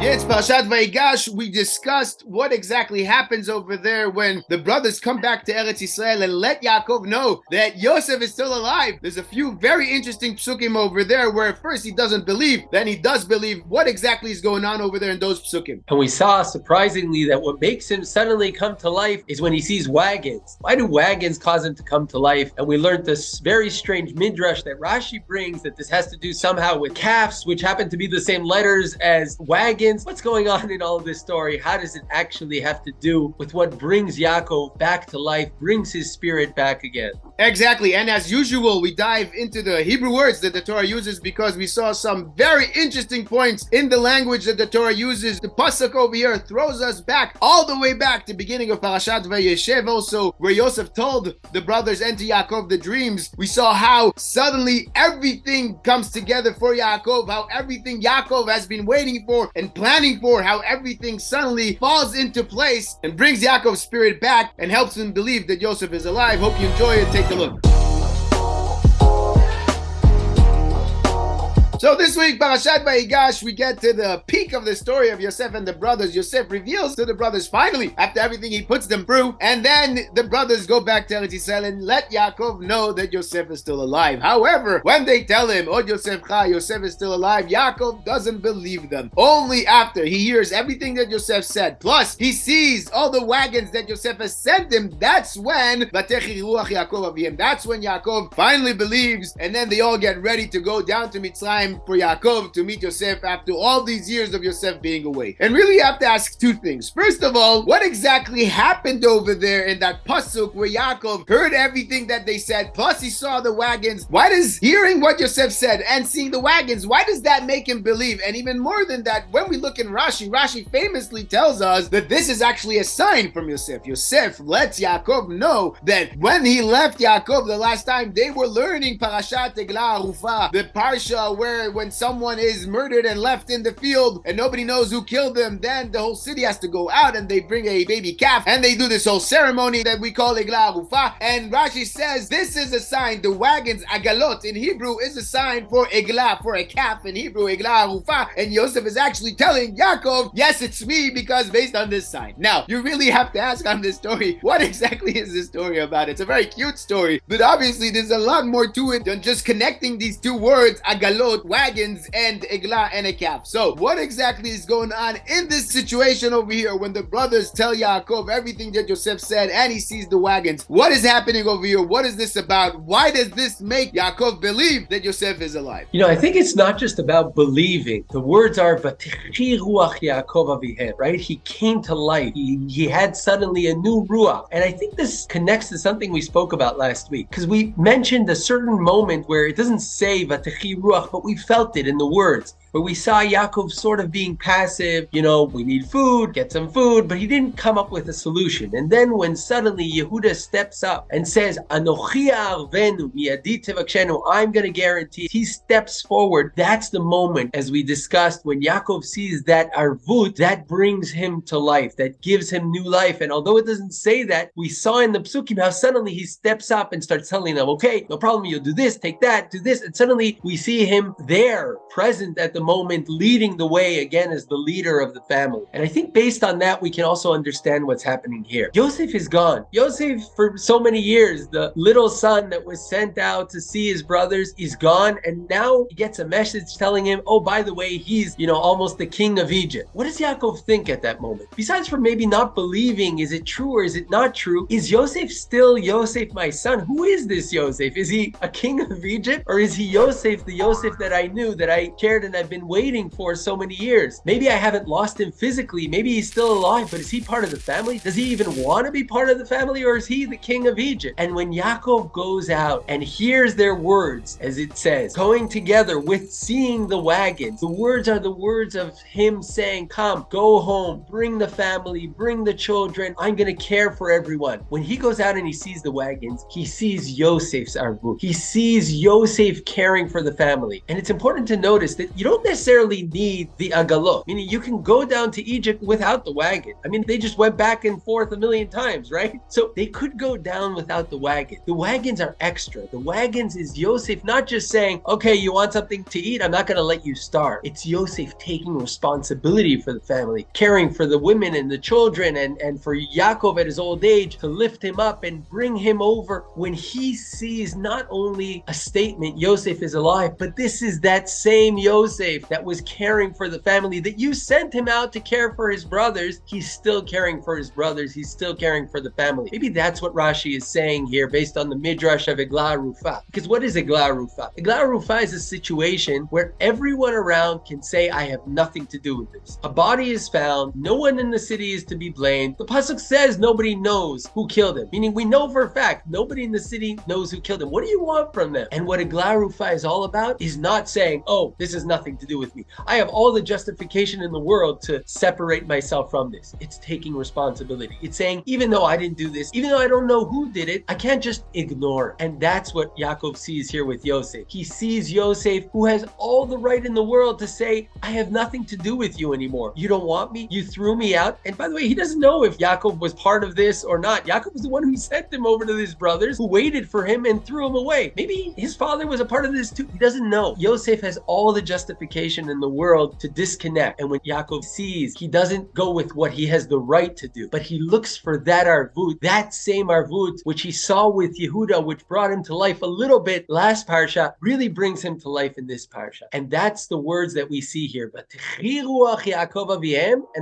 Yeah, it's Parshat Vayigash. We discussed what exactly happens over there when the brothers come back to Eretz Yisrael and let Yaakov know that Yosef is still alive. There's a few very interesting psukim over there where at first he doesn't believe, then he does believe. What exactly is going on over there in those psukim? And we saw, surprisingly, that what makes him suddenly come to life is when he sees wagons. Why do wagons cause him to come to life? And we learned this very strange midrash that Rashi brings, that this has to do somehow with calves, which happen to be the same letters as wagons. What's going on in all of this story? How does it actually have to do with what brings Yaakov back to life, brings his spirit back again? Exactly, and as usual, we dive into the Hebrew words that the Torah uses because we saw some very interesting points in the language that the Torah uses. The pasuk over here throws us back, all the way back to the beginning of Parashat Vayigash, also where Yosef told the brothers and to Yaakov the dreams. We saw how suddenly everything comes together for Yaakov, how everything Yaakov has been waiting for and planning for, how everything suddenly falls into place and brings Yaakov's spirit back and helps him believe that Yosef is alive. Hope you enjoy it. Take a look. So this week, Parashat Vayigash, we get to the peak of the story of Yosef and the brothers. Yosef reveals to the brothers finally, after everything he puts them through, and then the brothers go back to Eretz Yisrael and let Yaakov know that Yosef is still alive. However, when they tell him, "Oh, Yosef is still alive," Yaakov doesn't believe them. Only after he hears everything that Yosef said, plus he sees all the wagons that Yosef has sent him, that's when Yaakov finally believes, and then they all get ready to go down to Mitzrayim for Yaakov to meet Yosef after all these years of Yosef being away. And really you have to ask two things. First of all, what exactly happened over there in that pasuk where Yaakov heard everything that they said, plus he saw the wagons? Why does hearing what Yosef said and seeing the wagons, why does that make him believe? And even more than that, when we look in Rashi famously tells us that this is actually a sign from Yosef. Yosef lets Yaakov know that when he left Yaakov the last time, they were learning Parashat Vayigash, the Parsha where when someone is murdered and left in the field and nobody knows who killed them, then the whole city has to go out and they bring a baby calf and they do this whole ceremony that we call Eglah Arufa. And Rashi says this is a sign. The wagons, agalot in Hebrew, is a sign for Eglah, for a calf in Hebrew, Eglah Arufa. And Yosef is actually telling Yaakov, yes, it's me, because based on this sign. Now, you really have to ask on this story, what exactly is this story about? It's a very cute story, but obviously there's a lot more to it than just connecting these two words, agalot, wagons, and eglah, and a calf. So what exactly is going on in this situation over here when the brothers tell Yaakov everything that Yosef said and he sees the wagons? What is happening over here? What is this about? Why does this make Yaakov believe that Yosef is alive? You know, I think it's not just about believing. The words are Vatichi ruach Yaakov avihem, right? He came to life. He had suddenly a new ruach. And I think this connects to something we spoke about last week, because we mentioned a certain moment where it doesn't say Vatichi ruach, but we felt it in the words, where we saw Yaakov sort of being passive. You know, we need food, get some food, but he didn't come up with a solution. And then when suddenly Yehuda steps up and says, Anochi arvenu miyadi tevakshenu, I'm going to guarantee, he steps forward. That's the moment, as we discussed, when Yaakov sees that arvut, that brings him to life, that gives him new life. And although it doesn't say that, we saw in the psukim how suddenly he steps up and starts telling them, okay, no problem, you'll do this, take that, do this. And suddenly we see him there, present at the moment, leading the way again as the leader of the family. And I think based on that, we can also understand what's happening here. Yosef is gone. Yosef, for so many years, the little son that was sent out to see his brothers, is gone. And now he gets a message telling him, oh, by the way, he's, almost the king of Egypt. What does Yaakov think at that moment? Besides from maybe not believing, is it true or is it not true? Is Yosef still Yosef, my son? Who is this Yosef? Is he a king of Egypt? Or is he Yosef, the Yosef that I knew, that I cared and I've been waiting for so many years? Maybe I haven't lost him physically. Maybe he's still alive, but is he part of the family? Does he even want to be part of the family, or is he the king of Egypt? And when Yaakov goes out and hears their words, as it says, going together with seeing the wagons, the words are the words of him saying, come, go home, bring the family, bring the children, I'm going to care for everyone. When he goes out and he sees the wagons, he sees Yosef's arvut. He sees Yosef caring for the family. And it's important to notice that you don't don't necessarily need the agalot, meaning you can go down to Egypt without the wagon. I mean, they just went back and forth a million times, right? So they could go down without the wagon. The wagons are extra. The wagons is Yosef not just saying, okay, you want something to eat? I'm not going to let you starve. It's Yosef taking responsibility for the family, caring for the women and the children, and for Yaakov at his old age to lift him up and bring him over. When he sees not only a statement, Yosef is alive, but this is that same Yosef that was caring for the family, that you sent him out to care for his brothers. He's still caring for his brothers. He's still caring for the family. Maybe that's what Rashi is saying here based on the Midrash of Eglah Rufa. Because what is Eglah Rufa? Eglah Rufa is a situation where everyone around can say, I have nothing to do with this. A body is found. No one in the city is to be blamed. The pasuk says nobody knows who killed him, meaning we know for a fact nobody in the city knows who killed him. What do you want from them? And what Eglah Rufa is all about is not saying, oh, this has nothing to do with me. I have all the justification in the world to separate myself from this. It's taking responsibility. It's saying, even though I didn't do this, even though I don't know who did it, I can't just ignore it. And that's what Yaakov sees here with Yosef. He sees Yosef, who has all the right in the world to say, I have nothing to do with you anymore. You don't want me. You threw me out. And by the way, he doesn't know if Yaakov was part of this or not. Yaakov was the one who sent him over to his brothers, who waited for him and threw him away. Maybe his father was a part of this too. He doesn't know. Yosef has all the justification in the world to disconnect. And when Yaakov sees, he doesn't go with what he has the right to do, but he looks for that arvut, that same arvut, which he saw with Yehuda, which brought him to life a little bit last Parsha, really brings him to life in this Parsha. And that's the words that we see here. And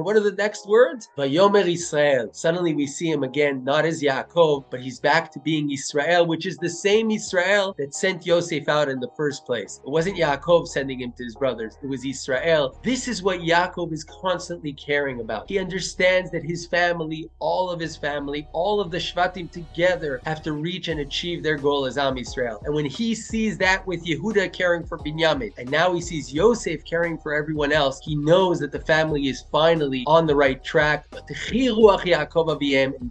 what are the next words? Vayomer Israel. Suddenly we see him again, not as Yaakov, but he's back to being Israel, which is the same Israel that sent Yosef out in the first place. It wasn't Yaakov sending him to his brothers. It was Israel. This is what Yaakov is constantly caring about. He understands that his family, all of the Shvatim together have to reach and achieve their goal as Am Yisrael. And when he sees that with Yehuda caring for Binyamin, and now he sees Yosef caring for everyone else, he knows that the family is finally on the right track. And he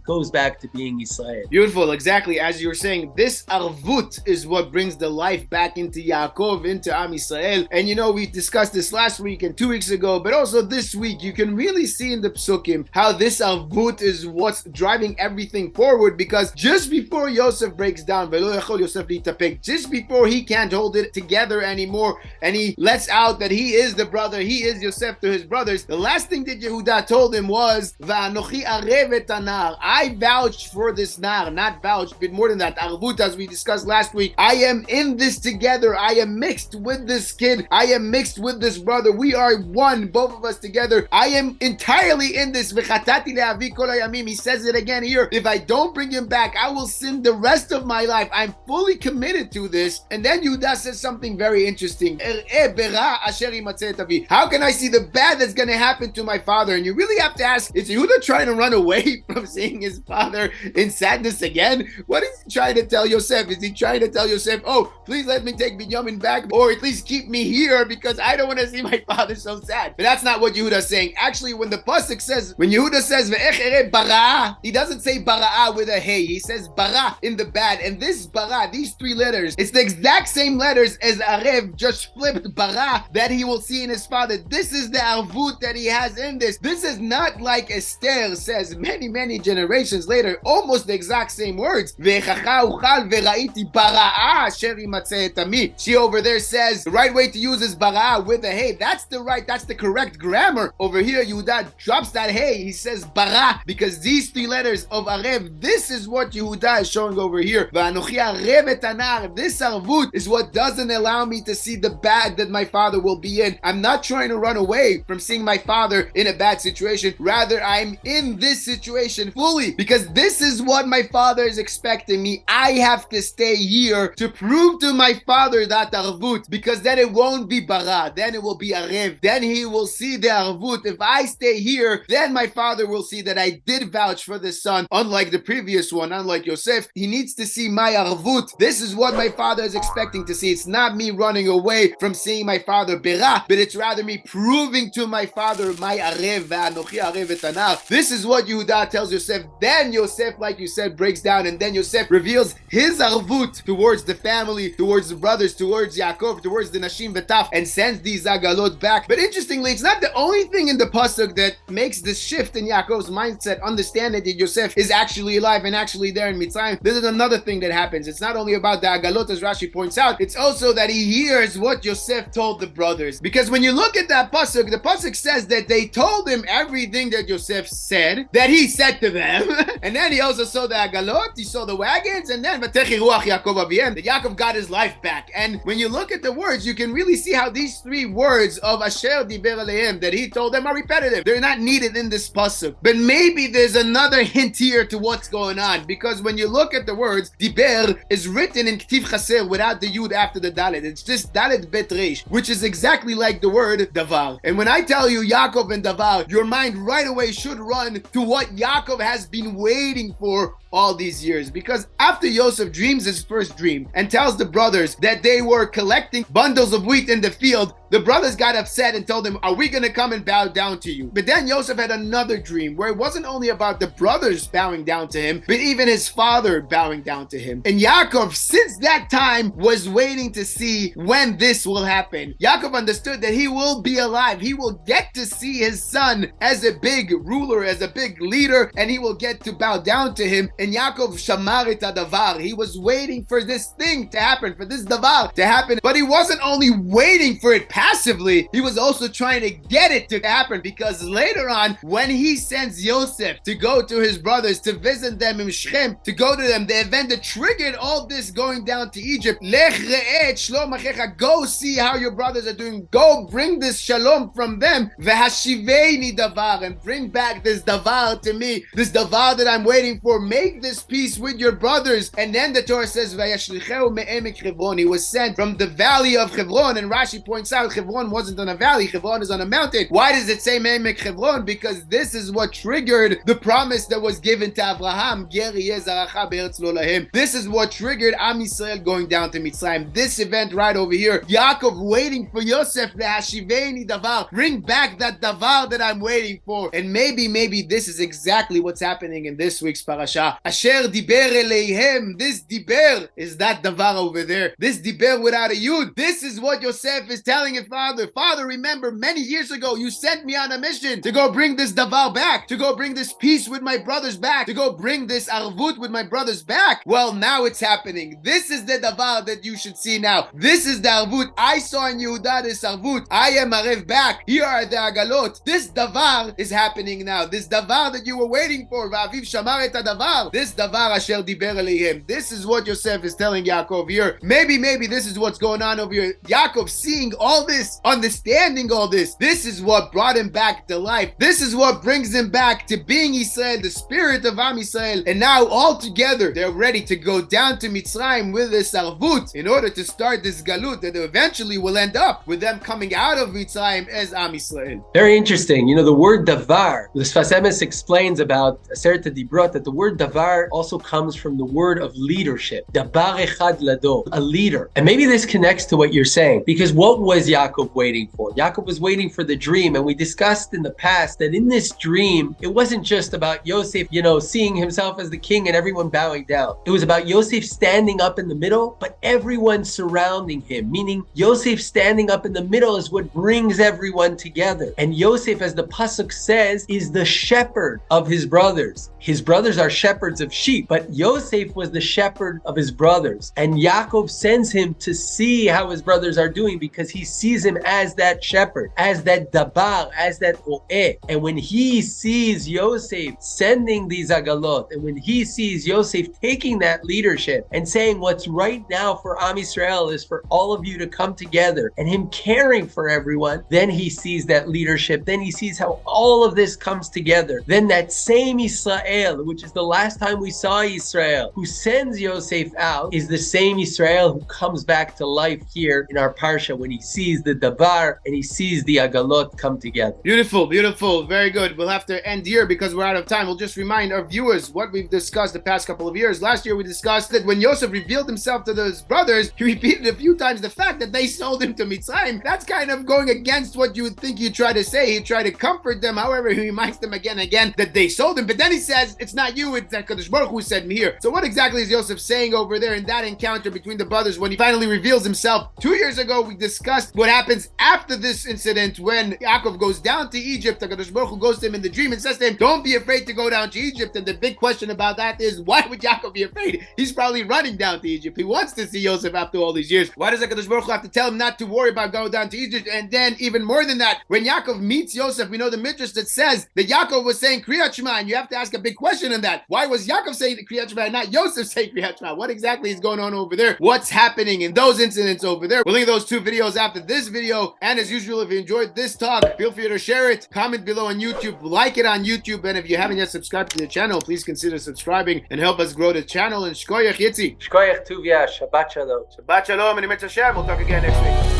goes back to being Israel. Beautiful, exactly. As you were saying, this arvut is what brings the life back into Yaakov, into Am Yisrael. And we discussed this last week and 2 weeks ago, but also this week, you can really see in the psukim how this arvut is what's driving everything forward, because just before Yosef breaks down, just before he can't hold it together anymore, and he lets out that he is the brother, he is Yosef to his brothers, the last thing that Yehuda told him was, I vouch for this nar, not vouch, but more than that, arvut, as we discussed last week. I am in this together. I am mixed with this kid. I am mixed with this brother. We are one, both of us together. I am entirely in this. He says it again here. If I don't bring him back, I will sin the rest of my life. I'm fully committed to this. And then Yehuda says something very interesting. How can I see the bad that's going to happen to my father? And you really have to ask, is Yehuda trying to run away from seeing his father in sadness again? What is he trying to tell Yosef? Is he trying to tell Yosef, oh, please let me take Binyamin back, or at least keep me here because I don't want to see my father so sad? But that's not what Yehuda is saying. Actually, when the pasuk says, when Yehuda says, he doesn't say bara with a hey. He says bara in the bad. And this bara, these 3 letters, it's the exact same letters as arev, just flipped bara, that he will see in his father. This is the arvut that he has in this. This is not like Esther says many generations later, almost the exact same words. She over there says the right way to use is bara with a hey. That's the correct grammar. Over here, Yehuda drops that hey. He says bara because these 3 letters of arev, this is what Yehuda is showing over here. This arvut is what doesn't allow me to see the bad that my father will be in. I'm not trying to run away from seeing my father in a bad situation. Rather, I'm in this situation fully because this is what my father is expecting me. I have to stay here to prove to my father that arvut, because then it won't be bara, then it will be arev. Then he will see the arvut. If I stay here, then my father will see that I did vouch for this son, unlike the previous one, unlike Yosef. He needs to see my arvut. This is what my father is expecting to see. It's not me running away from seeing my father bera, but it's rather me proving to my father my arev, v'anochi arev et anar. This is what Yehuda tells Yosef. Then Yosef, like you said, breaks down, and then Yosef reveals his arvut towards the family, towards the brothers, towards Yaakov, towards the Nashim V'taf, and sends these agalot back. But interestingly, it's not the only thing in the pasuk that makes this shift in Yaakov's mindset, understanding that Yosef is actually alive and actually there in Mitzrayim. This is another thing that happens. It's not only about the agalot, as Rashi points out, it's also that he hears what Yosef told the brothers. Because when you look at that pasuk, the pasuk says that they told him everything that Yosef said, that he said to them. And then he also saw the agalot, he saw the wagons, and then Vatechi ruach Yaakov avihem, that Yaakov got his life back. And when you look at the words, you can really see how these three words of Asher diber alehem that he told them are repetitive. They're not needed in this pasuk. But maybe there's another hint here to what's going on, because when you look at the words, diber is written in ktiv chaser without the yud after the dalet. It's just dalet bet reish, which is exactly like the word davar. And when I tell you Yaakov and davar, your mind right away should run to what Yaakov has been waiting for all these years. Because after Yosef dreams his first dream and tells the brothers that they were collecting bundles of wheat in the field, the brothers got upset and told him, are we going to come and bow down to you? But then Yosef had another dream where it wasn't only about the brothers bowing down to him, but even his father bowing down to him. And Yaakov, since that time, was waiting to see when this will happen. Yaakov understood that he will be alive. He will get to see his son as a big ruler, as a big leader, and he will get to bow down to him. And Yaakov shamar et hadavar. He was waiting for this thing to happen, for this davar to happen. But he wasn't only waiting for it passively, he was also trying to get it to happen, because later on, when he sends Yosef to go to his brothers, to visit them in Shechem, to go to them, the event that triggered all this going down to Egypt, Lech re'eh et shlom achecha, go see how your brothers are doing, go bring this shalom from them, v'hashiveni davar, and bring back this davar to me, this davar that I'm waiting for, make this peace with your brothers. And then the Torah says, vayashlicheu me'emek Hebron, he was sent from the valley of Hebron, and Rashi points out Hebron wasn't on a valley, Hebron is on a mountain. Why does it say Me'emek Hebron? Because this is what triggered the promise that was given to Abraham. This is what triggered Am Yisrael going down to Mitzrayim. This event right over here, Yaakov waiting for Yosef, Hashiveni davar, bring back that davar that I'm waiting for. And maybe this is exactly what's happening in this week's parasha. Asher diber eleihem, this diber is that davar over there. This diber without a yud. This is what Yosef is telling his father. Father, remember many years ago you sent me on a mission to go bring this davar back, to go bring this peace with my brothers back, to go bring this arvut with my brothers back. Well, now it's happening. This is the davar that you should see now. This is the arvut. I saw in Yehuda this arvut. I am arev back. Here are the agalot. This davar is happening now. This davar that you were waiting for. Va'aviv shamar et hadavar. This davar asher diber eleihem. This is what Yosef is telling Yaakov here. Maybe this is what's going on over here. Yaakov seeing all this, understanding all this. This is what brought him back to life. This is what brings him back to being Israel, the spirit of Am Yisrael. And now all together, they're ready to go down to Mitzrayim with this arvut in order to start this galut that eventually will end up with them coming out of Mitzrayim as Am Yisrael. Very interesting. The word davar, the Sfas Emes explains about Aseret Dibrot that the word davar also comes from the word of leadership. Dabar echad lado, a leader. And maybe this connects to what you're saying, because what was Yaakov waiting for? Yaakov was waiting for the dream, and we discussed in the past that in this dream, it wasn't just about Yosef, seeing himself as the king and everyone bowing down. It was about Yosef standing up in the middle, but everyone surrounding him, meaning Yosef standing up in the middle is what brings everyone together. And Yosef, as the pasuk says, is the shepherd of his brothers. His brothers are shepherds of sheep, but Yosef was the shepherd of his brothers. And Yaakov sends him to see how his brothers are doing, because he sees him as that shepherd, as that dabar, as that ro'eh. And when he sees Yosef sending these agalot, and when he sees Yosef taking that leadership and saying what's right now for Am Yisrael is for all of you to come together, and him caring for everyone, then he sees that leadership. Then he sees how all of this comes together. Then that same Israel, which is the last time we saw Israel, who sends Yosef out, is the same Israel who comes back to life here in our Parsha when he sees the davar and he sees the agalot come together. Beautiful. Very good. We'll have to end here because we're out of time. We'll just remind our viewers what we've discussed the past couple of years. Last year we discussed that when Yosef revealed himself to those brothers, he repeated a few times the fact that they sold him to Mitzrayim. That's kind of going against what you would think he'd try to say. He'd try to comfort them. However, he reminds them again and again that they sold him. But then he says, it's not you, it's HaKadosh Baruch Hu sent me here. So what exactly is Yosef saying over there in that encounter between the brothers when he finally reveals himself? 2 years ago, we discussed what happens after this incident when Yaakov goes down to Egypt. HaKadosh Baruch Hu goes to him in the dream and says to him, don't be afraid to go down to Egypt. And the big question about that is, why would Yaakov be afraid? He's probably running down to Egypt. He wants to see Yosef after all these years. Why does HaKadosh Baruch Hu have to tell him not to worry about going down to Egypt? And then even more than that, when Yaakov meets Yosef, we know the midrash that says that Yaakov was saying Kriyat Shema, and you have to ask a big question on that. Why was Yaakov saying Kriyat Shema and not Yosef saying Kriyat Shema? What exactly is going on over there? What's happening in those incidents over there? We'll link those two videos after this video. And as usual, if you enjoyed this talk, feel free to share it, comment below on YouTube, like it on YouTube, and if you haven't yet subscribed to the channel, please consider subscribing and help us grow the channel. And Shkoyach Yitzi. Shkoyach Tuvia, Shabbat Shalom. Shabbat Shalom and Emet Hashem. We'll talk again next week.